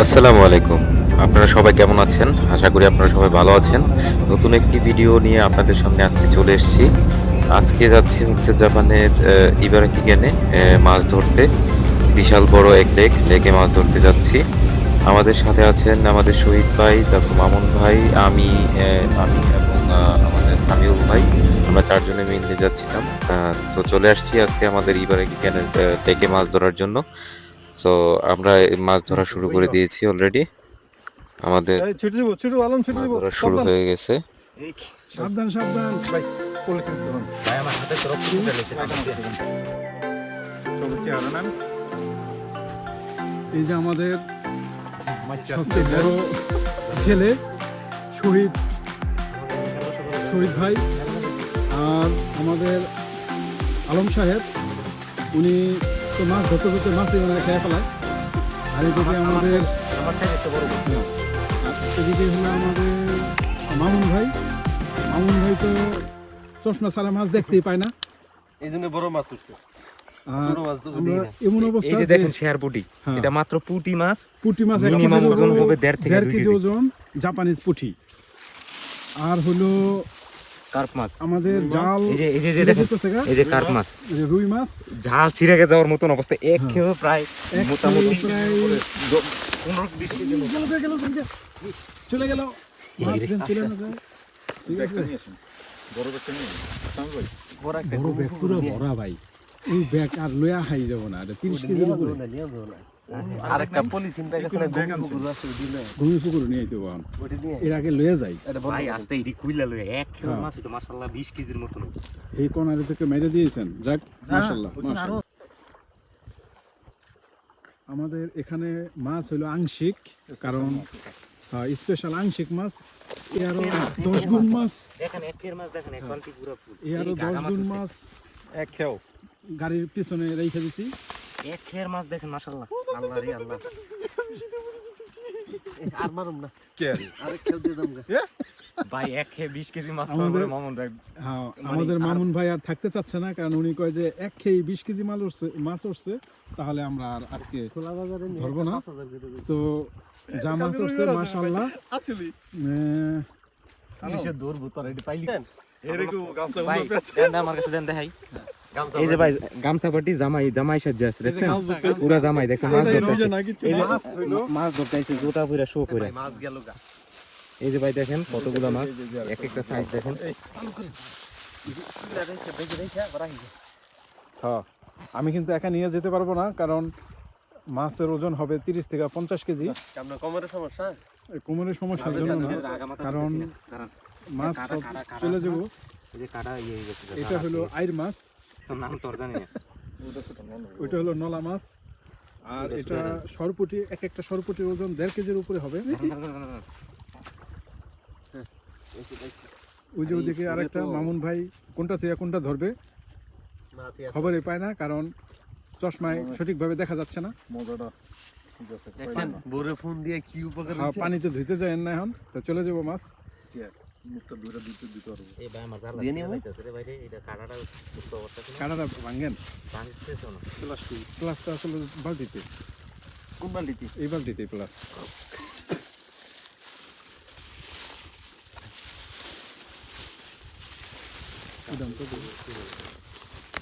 আসসালামু আলাইকুম। আপনারা সবাই কেমন আছেন? আশা করি আপনারা সবাই ভালো আছেন। নতুন একটি ভিডিও নিয়ে আপনাদের সামনে আজকে চলে এসেছি। আজকে যাচ্ছি হচ্ছে জাপানের ইবারাকি কেনে মাছ ধরতে। বিশাল বড় এক লেকে মাছ ধরতে যাচ্ছি। আমাদের সাথে আছেন আমাদের শহীদ ভাই, তারপর মামুন ভাই, আমি এবং আমাদের সামিউল ভাই। আমরা চারজনে মিলে যাচ্ছিলাম। তো চলে আসছি আজকে আমাদের ইবারাকি কেনের লেকে মাছ ধরার জন্য। সো আমরা এই মাছ ধরা শুরু করে দিয়েছি অলরেডি। আমাদের এই ছুটে দিব, ছুটে আলম ছুটে মাছ দিব, ধরা শুরু সাবধান হয়ে গেছে। সাবধান সাবধান ভাই, পলিথিন ধরুন ভাই আমার হাতে তরফ থেকে লেগেছে সবুজ চেহারা নেন। এই যে আমাদের সবচেয়ে বড় ছেলে শহীদ ভাই আর আমাদের আলম সাহেব, উনি তো মাছ ধরতে ধরতে মাছই ওনারা খেয়ে ফেলায়। আর এদিকে আমাদের আমার সাইজ একটা বড় আর এদিকে হলো আমাদের মামুন ভাই তো চশমা ছাড়া মাছ দেখতেই পায় না। এই জন্য বড় মাছ উঠছে। আর ছোট মাছ তো আমরা দিই না। এমন এই অবস্থা যে দেখেন শেয়ার পুটি, হ্যাঁ। এটা মাত্র পুটি মাছ। পুঁটি মাছ এক Minimum কেজি ওজন হবে 1.5 থেকে 2 কেজি কেজি। ওজন, জাপানিজ পুঁটি। আর হলো কার্প মাছ। আমাদের জাল, এই যে দেখেন, এই যে কার্প মাছ, এই যে রুই মাছ, ঝাল ছিঁড়ে যাওয়ার মতন অবস্থা। এক খেয়ে প্রায় এক মোটামুটি খেয়ে প্রায় 15-20 কেজি চলে গেল মাছ যেন চলে না যায়। ঠিক আছে, ব্যাগটা নিয়ে আসুন, বড় ব্যাগটা নিয়ে আসুন। সামি ভাই, বড় একটা বড় ব্যাগ পুরো ভরা ভাই, ওই ব্যাগ আর লয়া খাই যাব না, এটা 30 কেজির উপরে। আরেকটা পলিথিন ব্যাগ আছে না, ব্যাগ গরু আনছেন? গরু আছে দিলে ঘুমিয়ে পুকুরে নিয়ে আইতে পারবো, ওটা নিয়ে এর আগে লয়ে যাই। এটা ভাই আস্তে ইডি কুইলা লয়ে এক খেয়ে হ্যাঁ। মাছ, এটা মাশাআল্লাহ 20 কেজির মতন। এই কোনারে থেকে মেরে দিয়েছেন, যাক মাশাআল্লাহ মাশাআল্লাহ। আমাদের এখানে মাছ হলো আংশিক, কারণ স্পেশাল আংশিক মাছ। এ আরো 10 গুণ মাছ, দেখেন এক খেয়ের মাছ, দেখেন এক বালতি পুরো ফুল। এ আরো 10 গুণ মাছ এক খেও। গাড়ির পিছনে রেখে দিছি। এক খেয়ের মাছ দেখেন মাশাআল্লাহ, আল্লাহ রে আল্লাহ। আর মারুম না, কে আরে? আরেক খেয়ে দিয়ে দাম গা। ভাই এক খেয়ে 20 কেজি মাছ খাওয়ার আমাদের- পরে মামুন ভাই হ্যাঁ, আমাদের মামুন ভাই আর থাকতে চাচ্ছে না, কারণ উনি কয় যে এক খেয়ে 20 কেজি মাছ উঠছে, তাহলে আমরা আর আজকে ধরবো না। তো যা মাছ উঠছে মাশাআল্লাহ, আসলে পুলিশে দৌড়বো তোর এটি পাইলি। এরকম গামছা ভাই গুলো পেঁচে। দেন আমার কাছে দেন দেখাই। এই যে ভাই গামছা পাটি জামাই সাজ্জা আছে দেখছেন, পুরা জামাই দেখছেন মাছ এই ধরতেছে। যে না কিছু এই যে মাছ হইলো। মাছ ধরতেছে জুতা পুরা শো করে। মাছ গেল গা। এই যে ভাই দেখেন কতগুলা মাছ, এক একটা সাইজ দেখেন। হ্যাঁ, আমি কিন্তু একা নিয়ে যেতে পারবো না, কারণ মাছের ওজন হবে 30 থেকে 50 কেজি। আপনার কোমরের সমস্যা? এই কোমরের সমস্যার জন্য না, কারণ মাছ সব চলে যাব। এই যে কাটা ইয়ে হয়ে গেছে। এটা হলো আইর মাছ, নাম তোর জানি না। ওইটা হলো নলা মাছ, আর এটা সরপুটি। এক একটা সরপুটির ওজন 1.5 কেজির উপরে হবে। ওই যে ওদিকে আরেকটা মামুন ভাই কোনটা থেকে কোনটা ধরবে খবরই পায় না, কারণ চশমায় সঠিকভাবে দেখা যাচ্ছে না। মজাটা ঠিক আছে। দেখছেন বোরে ফোন দিয়ে কি উপকার হ্যাঁ, হইছে। পানিতে ধুইতে যায় না, এখন তো চলে যাবো মাছ। কে? মুখটা দুইটা দিতে দিতে পারবো। এই ভাই আমার জালা দিয়ে নিতেছে রে ভাই রে, এটা কাটাটা সুস্থ অবস্থা ছিল। কাঁটাটা ভাঙ্গেন, ভাঙতেছে না। প্লাসটা আসলে বালতিতে, কোন বালতিতে? এই বালতিতে প্লাস।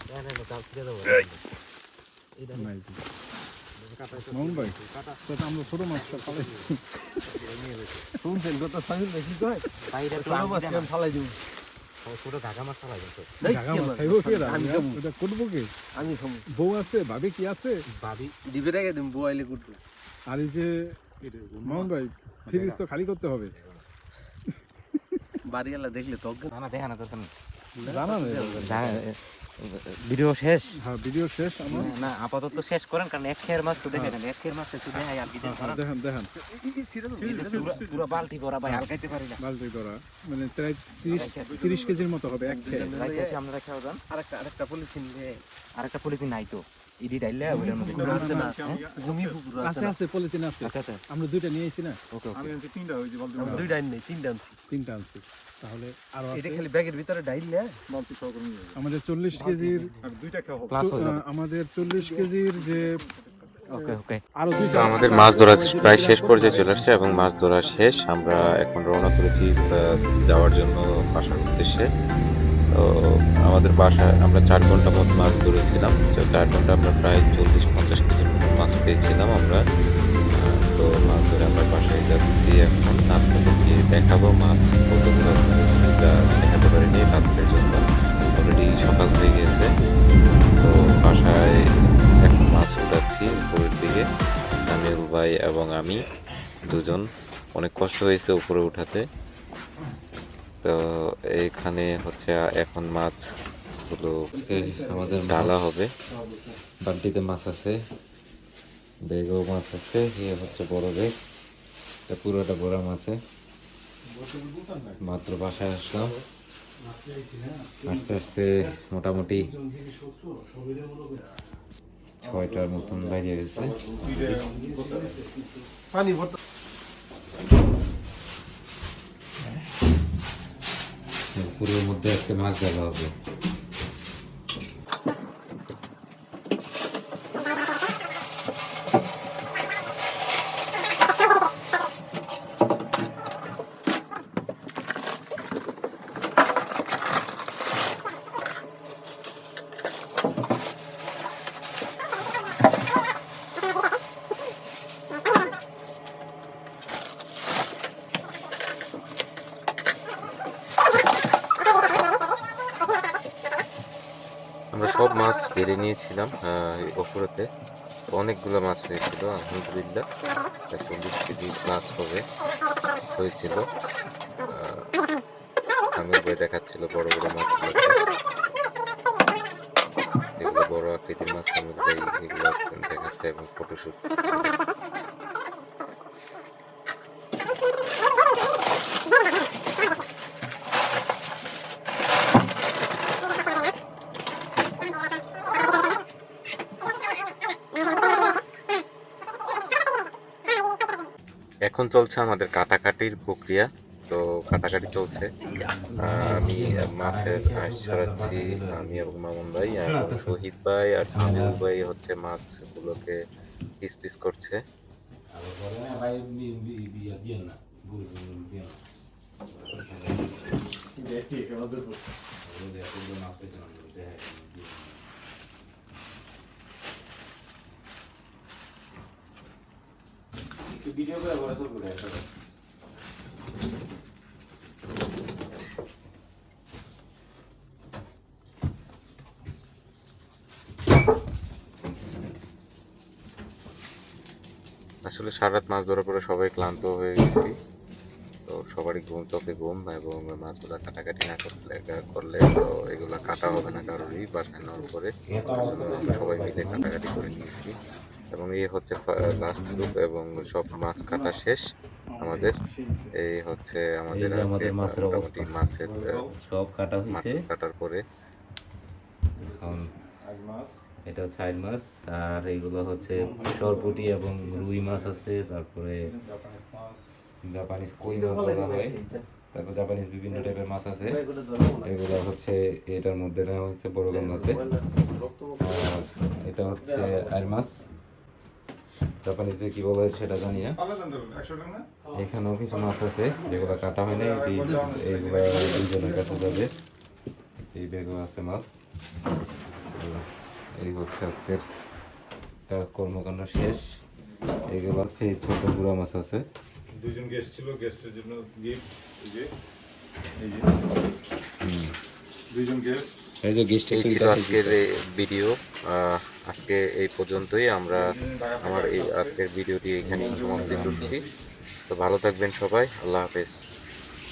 না না না, কাল ছিড়ে দেবো। এইটা নাই জি। মামুন ভাই, তো আমরা ছোট মাছটা পালাই। শুনছেন কত সাইজ দেখি কয় বাইরে তো মাছ কেন ফালাই দিও। ছোট ঢাকা মাছ ফালাই দিও। ঢাকা মাছ খাইবো কে রা? আমি খাবো। ওটা করবো কে? আমি খাবো। বউ আছে, ভাবি কি আছে? ভাবি দিবে রেখে দিম, বইলে কুটবো। আর এই যে মামুন ভাই, ফ্রিজ তো খালি করতে হবে। বাড়িওয়ালা দেখলে তো না না দেখা না তোর জানা নেই। ভিডিও শেষ। হ্যাঁ, ভিডিও শেষ আমার। না আপাতত শেষ করেন, কারণ এক খেয়ের মাছ তো দেখেন, এক খেয়ের মাছ একটু দেখাই আর ভিডিও করা। দেখেন দেখেন, পুরো বালতি ভরা ভাই, হালকাইতে পারি না। বালতি করা, মানে প্রায় 30 কেজির মতো হবে এক খেয়ে। রাইতে আমরা খাওয়া যান। আরেকটা পলিথিন দিয়ে, আরেকটা পলিথিন নাই তো ইডি ডাইলে ওটার মধ্যে আছে না? জমি পুকুর আছে আছে, পলিথিন আছে। আচ্ছা আচ্ছা আমরা দুইটা নিয়ে আইছি না, ওকে আমি ওকে। আনছি তিনটা, ওই যে বলতে দুইটা নেই, তিনটা আনছি। 3টা আনছি, তাহলে আরো এটা আছে। খালি ব্যাগের ভিতরে ডাইলে বালতি সহকারে নিয়ে যাবো। আমাদের 40 কেজির আর দুইটা খেও হবে। প্লাস হয়ে যাবে। আমাদের 40 কেজির যে ওকে ওকে আরো দুই তো আমাদের মাছ ধরা প্রায় শেষ পর্যায়ে চলে আসছে এবং মাছ ধরা শেষ। আমরা এখন রওনা করেছি যাওয়ার জন্য বাসার উদ্দেশ্যে। তো আমাদের বাসায় আমরা 4 ঘন্টা মতো মাছ ধরেছিলাম। তো 4 ঘন্টা আমরা প্রায় 40-50 কেজির মতো মাছ পেয়েছিলাম আমরা। তো মাছ ধরে আমরা বাসায় যাচ্ছি এখন। আপনাদেরকে দেখাবো মাছ কতগুলো ধরেছি, সেটা দেখাতে পারিনি রাত্রের জন্য। অলরেডি সকাল হয়ে গেছে। তো বাসায় এখন মাছ উঠাচ্ছি উপরের দিকে। সামিউল ভাই এবং আমি দুজন। অনেক কষ্ট হয়েছে উপরে উঠাতে। তো এখানে হচ্ছে এখন মাছগুলো আমাদের ডালা হবে। বালতিতে মাছ আছে, ব্যাগেও মাছ আছে। ইয়ে হচ্ছে বড় ব্যাগ, এটা পুরোটা ভরা মাছে। মাত্র বাসায় আসলাম, আস্তে আস্তে মোটামুটি 6টার মতন বাইরে গেছে। পুরোর মধ্যে আজকে মাছ ধরা হবে। আমরা সব মাছ কেড়ে নিয়েছিলাম ওপরেতে। অনেকগুলো মাছ হয়েছিল আলহামদুলিল্লাহ, 40 কেজি প্লাস হয়েছিল। সামিউল ভাই দেখাচ্ছিল বড় বড় মাছগুলোকে, এগুলো বড় আকৃতির মাছ। সামিউল ভাই এগুলো দেখাচ্ছে এবং ফটোশুট। এখন চলছে আমাদের কাটাকাটির প্রক্রিয়া। তো কাটাকাটি চলছে। আমি মাছের আঁশ ছড়াচ্ছি, আমি এবং মামুন ভাই এবং শহীদ ভাই আর সামিউল ভাই হচ্ছে মাছগুলোকে পিস পিস করছে। আসলে সারা রাত মাছ ধরার পরে সবাই ক্লান্ত হয়ে গেছি। তো সবারই চোখে ঘুম এবং মাছগুলো কাটাকাটি না করলে তো এগুলো কাটা হবে না কারোরই বাসায় নেওয়ার পরে। আমরা সবাই মিলে কাটাকাটি করে নিয়েছি এবং এই হচ্ছে লাস্ট লুক এবং সব মাছ কাটা শেষ আমাদের। এই হচ্ছে আমাদের মাছের মোটামুটি মাছের সব কাটা হয়েছে। কাটার পরে এটা হচ্ছে আইল মাছ, আর এইগুলো হচ্ছে সরপুটি এবং রুই মাছ আছে। তারপরে জাপানিজ কই মাছ বলা হয়। তারপর জাপানিজ বিভিন্ন টাইপের মাছ আছে। এগুলো হচ্ছে এটার মধ্যে নেওয়া হয়েছে বড় গামলাতে। আর এটা হচ্ছে আইল মাছ, জাপানিজে কি বলা হয় সেটা জানি না। এখানেও কিছু মাছ আছে যেগুলো কাটা হয় না, এইগুলো দুজনে কাটা যাবে। এই ব্যাগও আছে মাছ। এই হচ্ছে আজকের কর্মকাণ্ড শেষ। এগুলো হচ্ছে এই ছোট গুঁড়া মাছ আছে। দুজন গেস্ট ছিল, গেস্টের জন্য গিফট। এই যে দুজন গেস্ট। এই ছিল আজকের ভিডিও। আজকে এই পর্যন্তই। আমার এই আজকের ভিডিওটি এখানেই সমাপ্তি করছি। তো ভালো থাকবেন সবাই, আল্লাহ হাফেজ।